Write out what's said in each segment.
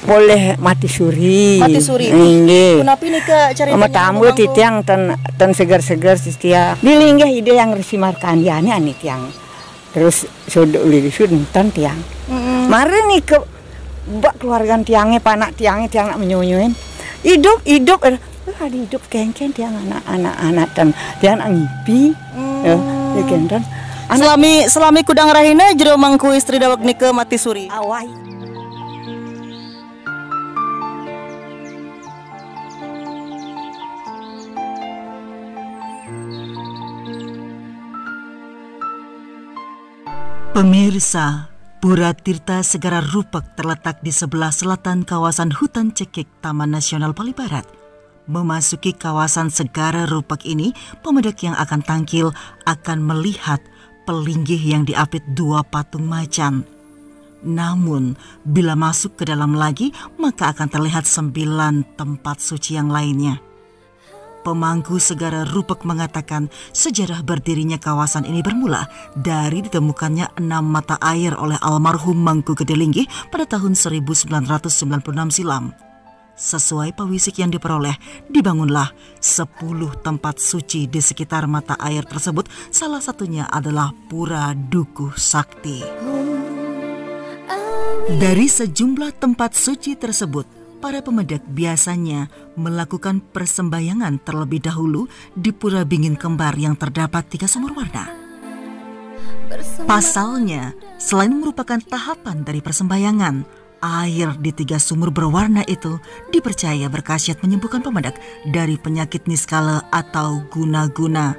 Boleh mati suri. Mati suri. Nggih. Kenapa ini ke cari tamu titiang ten segar-segar setia. Dilinggah ide yang resi markandiane ani tiang. Terus sodok uli suntan tiang. Mari nih ke bak keluarga tiangnya, panak tiangnya tiang nak menyunyuin. Hidup ada hidup kengken tiang anak-anak dan tiang nak ngipi. Ya kendan. Selami kudang rahina jero mangku istri dawak nike mati suri. Awai. Pemirsa, Pura Tirta Segara Rupak terletak di sebelah selatan kawasan hutan cekik Taman Nasional Bali Barat. Memasuki kawasan Segara Rupak ini, pemudik yang akan tangkil akan melihat pelinggih yang diapit dua patung macan. Namun, bila masuk ke dalam lagi, maka akan terlihat 9 tempat suci yang lainnya. Pemangku Segara Rupak mengatakan sejarah berdirinya kawasan ini bermula dari ditemukannya 6 mata air oleh almarhum Mangku Gedelinggih pada tahun 1996 silam. Sesuai pewisik yang diperoleh, dibangunlah 10 tempat suci di sekitar mata air tersebut, salah satunya adalah Pura Dukuh Sakti. Dari sejumlah tempat suci tersebut, para pemedak biasanya melakukan persembahyangan terlebih dahulu di Pura Bingin Kembar yang terdapat 3 sumur warna. Pasalnya, selain merupakan tahapan dari persembahyangan, air di 3 sumur berwarna itu dipercaya berkhasiat menyembuhkan pemedak dari penyakit niskala atau guna-guna.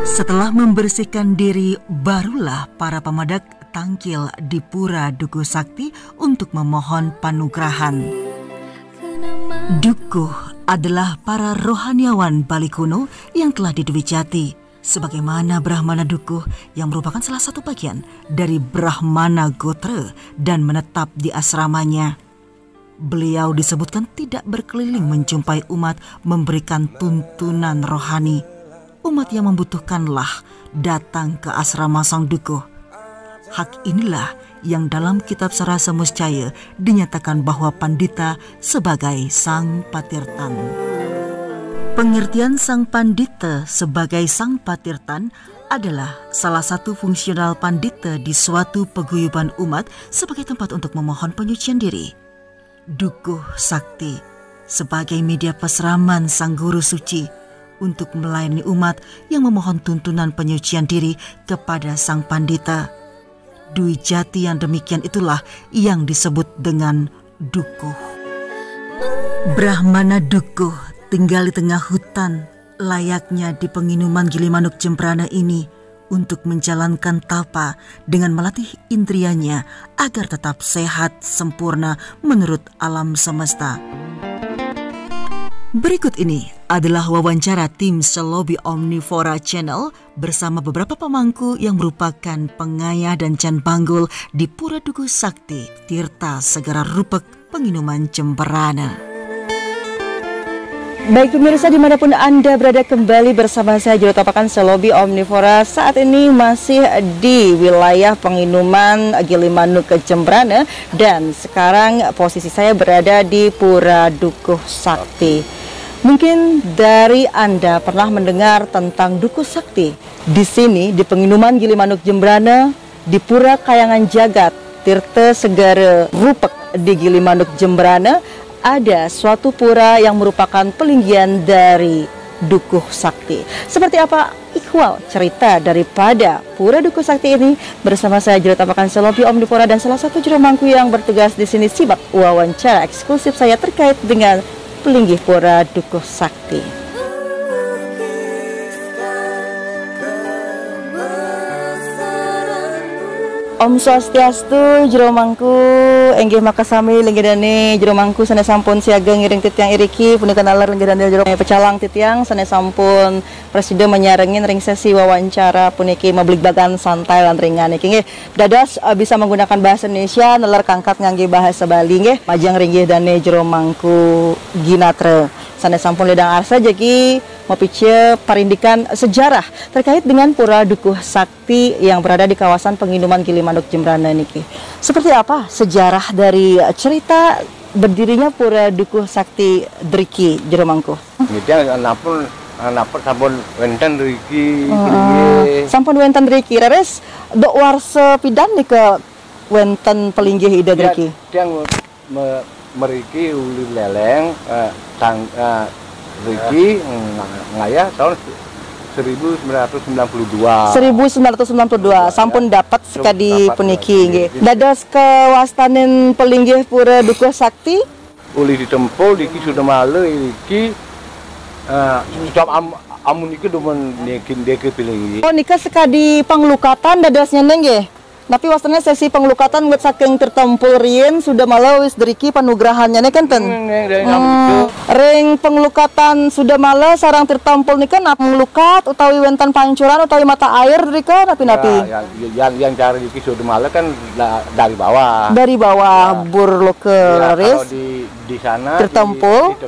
Setelah membersihkan diri, barulah para pemedak tangkil di Pura Dukuh Sakti untuk memohon panugrahan. Dukuh adalah para rohaniawan Bali kuno yang telah didui jati, sebagaimana Brahmana Dukuh yang merupakan salah satu bagian dari Brahmana Gotra dan menetap di asramanya. Beliau disebutkan tidak berkeliling menjumpai umat memberikan tuntunan rohani. Umat yang membutuhkanlah datang ke asrama Sang Dukuh. Hak inilah yang dalam kitab Sarasa Muscaya dinyatakan bahwa Pandita sebagai Sang Patirtan. Pengertian Sang Pandita sebagai Sang Patirtan adalah salah satu fungsional pandita di suatu paguyuban umat sebagai tempat untuk memohon penyucian diri. Dukuh Sakti sebagai media peseraman Sang Guru Suci untuk melayani umat yang memohon tuntunan penyucian diri kepada Sang Pandita. Dui jati yang demikian itulah yang disebut dengan dukuh. Brahmana Dukuh tinggal di tengah hutan, layaknya di penginuman Gilimanuk Jembrana ini, untuk menjalankan tapa dengan melatih indrianya agar tetap sehat sempurna menurut alam semesta. Berikut ini adalah wawancara tim Selobi Omnivora Channel bersama beberapa pemangku yang merupakan pengayah dan can banggul di Pura Dukuh Sakti, Tirta Segara Rupak, Penginuman Jembrana. Baik pemirsa, dimanapun Anda berada, kembali bersama saya Jurutopakan Selobi Omnivora. Saat ini masih di wilayah penginuman Gilimanuk Jembrana, dan sekarang posisi saya berada di Pura Dukuh Sakti. Mungkin dari Anda pernah mendengar tentang Dukuh Sakti. Di sini, di penginuman Gilimanuk Jembrana, di Pura Kayangan Jagat, Tirta Segara Rupak di Gilimanuk Jembrana, ada suatu pura yang merupakan pelinggian dari Dukuh Sakti. Seperti apa ikhwal cerita daripada Pura Dukuh Sakti ini? Bersama saya Jurutopakan Selobi Omnivora dan salah satu jurumangku yang bertugas di sini. Simak wawancara eksklusif saya terkait dengan pelinggih Pura Dukuh Sakti. Om Swastiastu, jero mangku enggih makasami lenggedane jero mangku sanes sampun siaga ngiring titiang iriki punika nalar lenggedane jero pecalang titiang sanes sampun presiden menyarengin ring sesi wawancara puniki mablik bagan santai lan ringan iki nggih. Dados bisa menggunakan bahasa Indonesia nalar kangkat ngangge bahasa Bali nggih. Majang ringgih dane jero mangku ginatre. Sanes sampun ledang arsa jadi mopice parindikan sejarah terkait dengan Pura Dukuh Sakti yang berada di kawasan penginuman Gilimanuk Jembrana niki. Seperti apa sejarah dari cerita berdirinya Pura Dukuh Sakti Driki jero mangku? Nggih, anapun sampun wenten Driki. Sampun wenten Driki. Reres dok warsa pidan nih ke wenten pelinggih ida Driki. Yang meriki uli leleng Driki ngaya tahun 1992. 1992 sampun dapat sekadi puniki nggih. Dados kewastanen pelinggih Pura Dukuh Sakti uli ditempul iki sudah male iki sudah amun iki demen nekin deke pilih. Oh nika sekadi panglukatan dadosnya nggih. Tapi wastana sesi penglukatan buat saking tertempul rien sudah malah wis Driki panugrahannya nih kan ten. Ring penglukatan sudah malah sarang tertempul nih kan nglukat utawi wenten pancuran utawi mata air Drika napi-napi. Yang cari Driki sudah malah kan dari bawah. Dari bawah burloker ris. Kalau di sana tertempul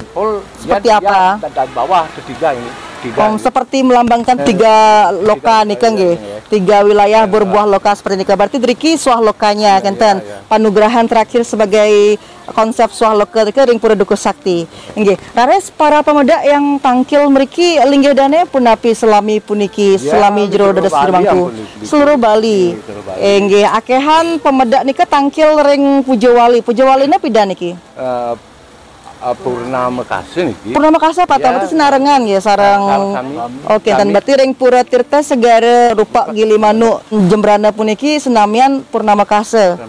seperti apa? Dari bawah ketiga ini. Seperti melambangkan tiga loka nih kan nggih. Tiga wilayah berbuah loka seperti ini. Berarti Driki suah lokanya kenten. Panugrahan terakhir sebagai konsep suah loka ring Pura Dukuh Sakti. Nggih. Rares para pemuda yang tangkil mriki linggih dane punapi selami puniki selami jero dados mangku. Seluruh Bali. Nggih, akehan pemuda nika tangkil ring Pujawali. Pujawalina pida niki? Purnama Kasa niki. Purnama Kasa apa berarti senarengan ya sarang. Oke, dan berarti ring Pura Tirta Segara rupa Gilimanuk Jembrana puniki senamian Purnama Kasa.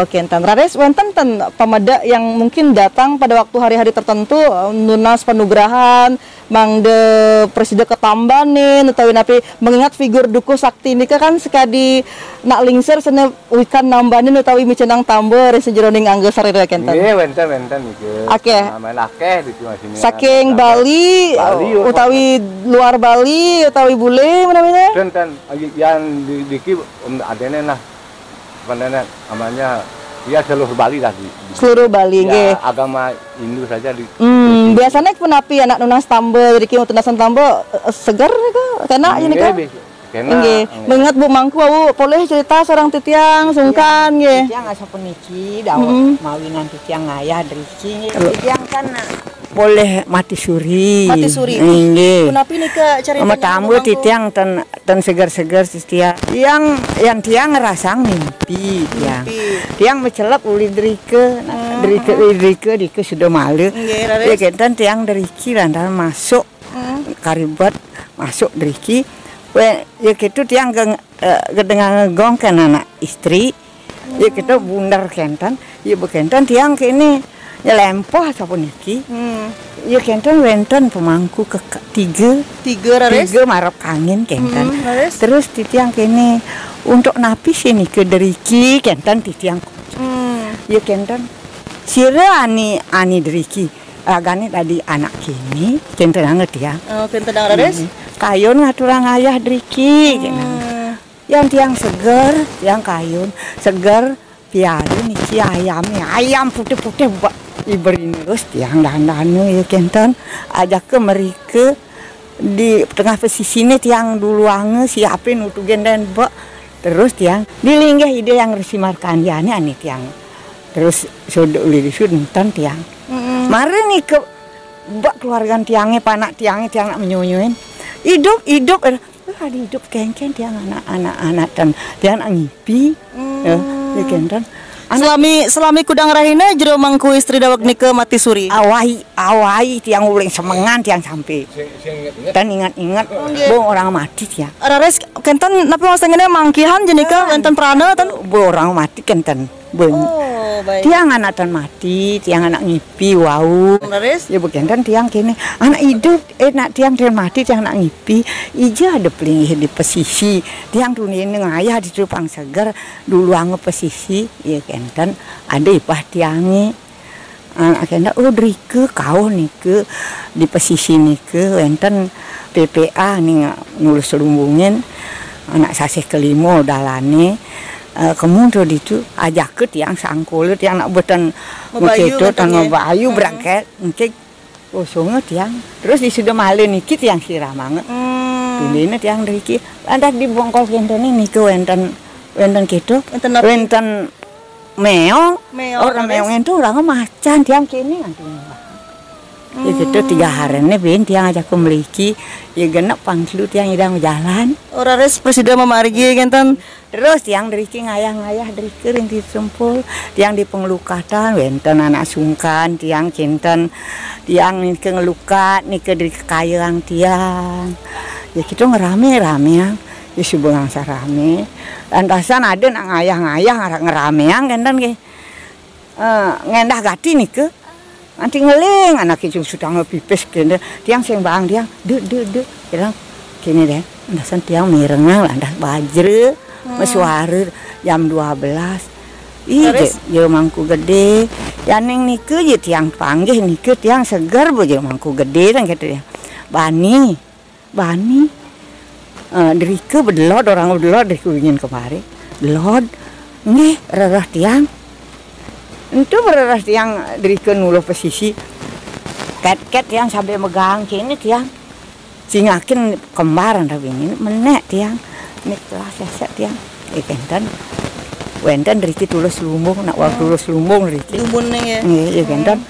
Oke, enten rares wonten ten pemeda yang mungkin datang pada waktu hari-hari tertentu nunas panugrahan mangde presiden ketambanin utawi napi mengingat figur Dukuh Sakti nika kan sekadi nak lingser sene wikan nambanin utawi micenang tambor sejeroning angge sarira kenten. Nggih, wenten iki. Akeh. Akeh di sini. Saking Bali utawi luar Bali utawi bule menamanya? Dan yang diki adene nah pandangan namanya ya seluruh Bali tadi. Seluruh Bali nggih. Ya, agama Hindu saja di. Biasanya penapi anak nunas tambah jadi kieu tunasan tambah segar kena ini kan. Nggih. Mengingat Bu Mangku boleh cerita seorang titiang sungkan nggih. Titiang asa puniki daun mawinan titiang ngayah Driki. Titiang kan boleh mati suri. Mati suri. Nggih. Punapi nika carita sama tamu titiang ten segar-segar titiang. Yang tiang ngerasang mimpi tiang. Tiang mencelap uli Drike. Drike sudah malu. Ya kenten tiang Driki lantaran masuk karibat masuk Driki. Ya gitu tiang dengan ngegong kan anak istri. Ya gitu bundar kenten. Ya bekenten tiang kini nyelempoh apapun iki. Ya kenten wenten pemangku ke tiga marap angin kenten. Terus titiang kini untuk napi sini ke Driki kenten titiang. Ya kenten sira ani Driki. Agane tadi anak kini kenten anget ya. Oh kenten rares. Kayun ngaturang ayah Driki kenten. Yang tiang seger, yang kayun seger piadu niki ayam putih-putih buat diberi terus tiang dandanu ya kenten ajak ke mereka di tengah pesisine tiang duluange siapin utugen dan bak terus tiang dilinggah ide yang resimarkan ya ani tiang terus sudah uli disuntan tiang mari nih ke bak keluarga tiangnya panak tiang nak menyunyuin hidup ada hidup kengken tiang anak dan tiang ngipi ya kenten Selami kudang rahina jero mangku istri dawak nika mati suri. Awai tiang uling semengan tiang sampai. Dan ingat-ingat bo orang mati tiang. Rares kenten napa masangene mangkihan jenika wonten prana ten bo orang mati kenten. Oh, baik. Tiang anak tan mati, tiang anak ngipi, wau. Leres? Ya bukan tiang kini anak hidup, nak tiang tan mati, tiang anak ngipi. Ija ada pelingih di pesisi, tiang dunia ini ngayah di Cupang Segar dulu ange pesisi, ya kenten ada ipah tiangi. Anak kena drike kau nih ke di pesisi nih ke wenten PPA nih ngulus lumbungin anak sasih kelima dalane. Kemudian itu ajak ke tiang sangkul tiang nak betan ngecedot dan ngebayu berangkat ngecek kosongnya tiang terus di sudah malu niki tiang sirah banget ini tiang deriki ada di bongkol kenten ini ke wenten gitu wenten meong orang meong itu orang macan tiang kini ya gitu 3 hari ini ben tiang ajak memiliki ya genap panglu tiang idang jalan orang res presiden memarigi kenten. Terus tiang deriki ngayah-ngayah deriki rinti sempul tiang di pengelukatan wenten anak sungkan tiang kinten tiang nike ngelukat nike dari kekayaan tiang ya kita ngerame-rame ya subang sarame lantasan ada nak ngayah-ngayah ngerame yang kenten ke ngendah gati nike nanti ngeling anak itu sudah ngepipis kene tiang sembang tiang de bilang kini deh lantasan tiang mirengang lantas bajre mesuara jam 12 iya je mangku gede yaneng nike je tiang panggih nike tiang segar bo je mangku gede dan gitu ya bani derike bedelot orang bedelot dari kuingin kemarin belot nggih rerah tiang itu bererah tiang derike nuluh pesisi ket tiang sampai megang kini tiang singakin kembaran tapi ini menek tiang ini kelas ya tiang kenten wenten deriki tulus lumbung nak waktu tulus lumbung deriki lumbung ya iya kenten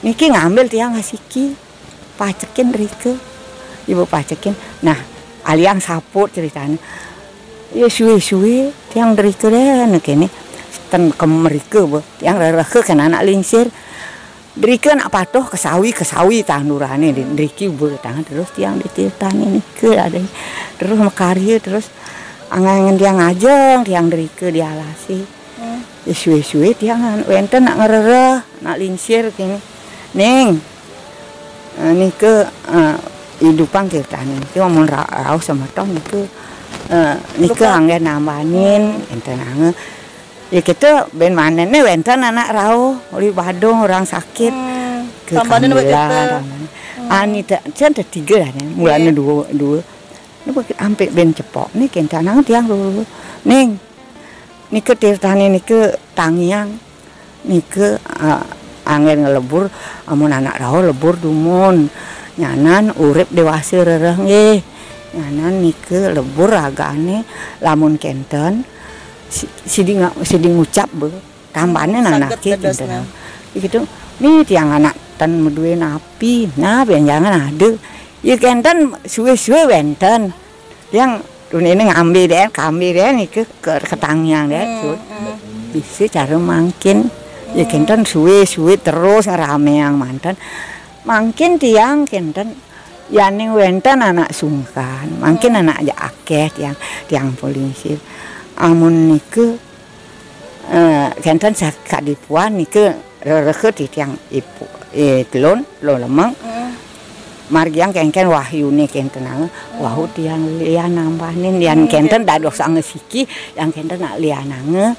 niki ngambil tiang ngasiki pacekin derike ibu pacekin nah aliang saput ceritanya ya suwe tiang derike deh nak ini ten kemerike bu tiang rereke kan anak lingsir derike nak patuh kesawi tandurane deriki bu tangan terus tiang ditiltani nike ada terus makarya terus angan tiang ngajeng tiang derike dialasi ya suwe tiang wenten nak ngerereh nak lingsir kini ning nike hidupang kita nih kita mau rau sama tong nike anggen nambahin enten ange ya kita ben manennya wenten anak rau oli badong orang sakit ke kambulan ani cen 3 dah mulanya 2 ini bukit ampe ben cepok nih kentanang tiang dulu ning ke tirtane ke tangiang ke angin ngelebur amun anak rau lebur dumun nyanan urip dewasa rereh nggih nyanan ke lebur agane lamun kenten siding ngucap be tambane anak gitu nih tiang anak tan medue napi nah jangan ada ya kenten suwe wenten yang dunia ini ngambil deh nih ke ketangiang deh bisa cara mangkin ya kenten suwe terus ngerame yang mantan mangkin tiang kenten yaning wenten anak sungkan mangkin anak aja akeh tiang polisi amun nike kenten sakak dipuan nike rereke di tiang ipu telon lemang margiang kengken wahyu nih kenten wahu tiang lian nambahin yang kenten dados ange siki yang kenten nak lian ange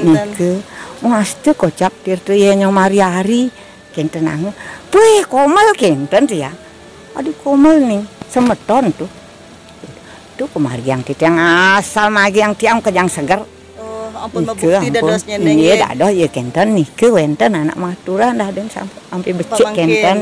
nike maste kocap tirtu ye nyong mariari kenten ange puih komel kenten tiang aduh komel nih semeton tuh kemargiang tiang asal magiang tiang kejang segar ampun mabukti dados nyeneng iya dados ya kenten nike wenten anak maturan dah dan sampai becek kenten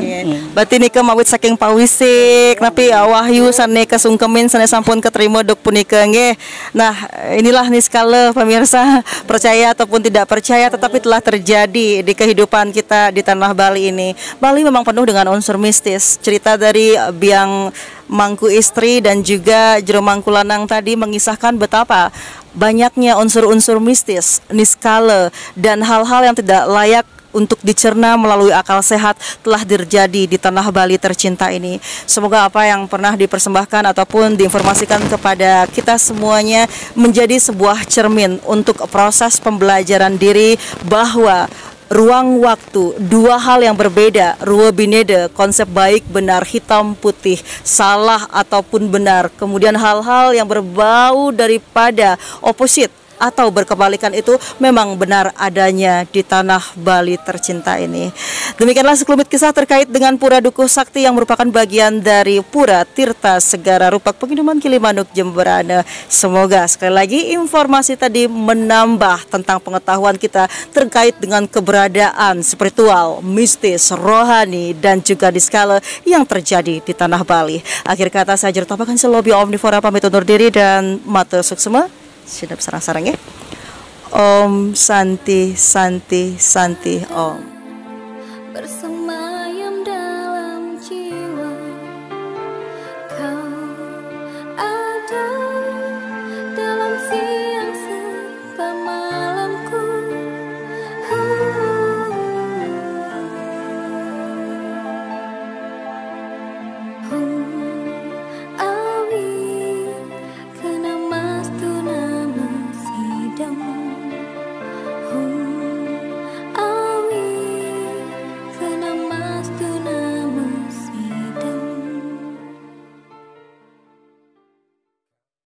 berarti nike mawit saking pawisik tapi wahyu sane kesungkemin sane sampun keterima dok punika nggih nah inilah niskala pemirsa percaya ataupun tidak percaya tetapi telah terjadi di kehidupan kita di tanah Bali ini. Bali memang penuh dengan unsur mistis. Cerita dari biang mangku istri dan juga jero mangku lanang tadi mengisahkan betapa banyaknya unsur-unsur mistis, niskala dan hal-hal yang tidak layak untuk dicerna melalui akal sehat telah terjadi di tanah Bali tercinta ini. Semoga apa yang pernah dipersembahkan ataupun diinformasikan kepada kita semuanya menjadi sebuah cermin untuk proses pembelajaran diri bahwa ruang waktu, dua hal yang berbeda, rua bineda, konsep baik, benar, hitam, putih, salah ataupun benar, kemudian hal-hal yang berbau daripada opposite atau berkebalikan itu memang benar adanya di tanah Bali tercinta ini. Demikianlah sekelumit kisah terkait dengan Pura Dukuh Sakti yang merupakan bagian dari Pura Tirta Segara Rupak Penginuman Gilimanuk Jemberana. Semoga sekali lagi informasi tadi menambah tentang pengetahuan kita terkait dengan keberadaan spiritual, mistis, rohani dan juga diskala yang terjadi di tanah Bali. Akhir kata saya Jerutapakan Selobi Omnivora pamit undur diri dan mata suksema. Sudah sarang-sarang ya. Om Santi Santi Santi Om.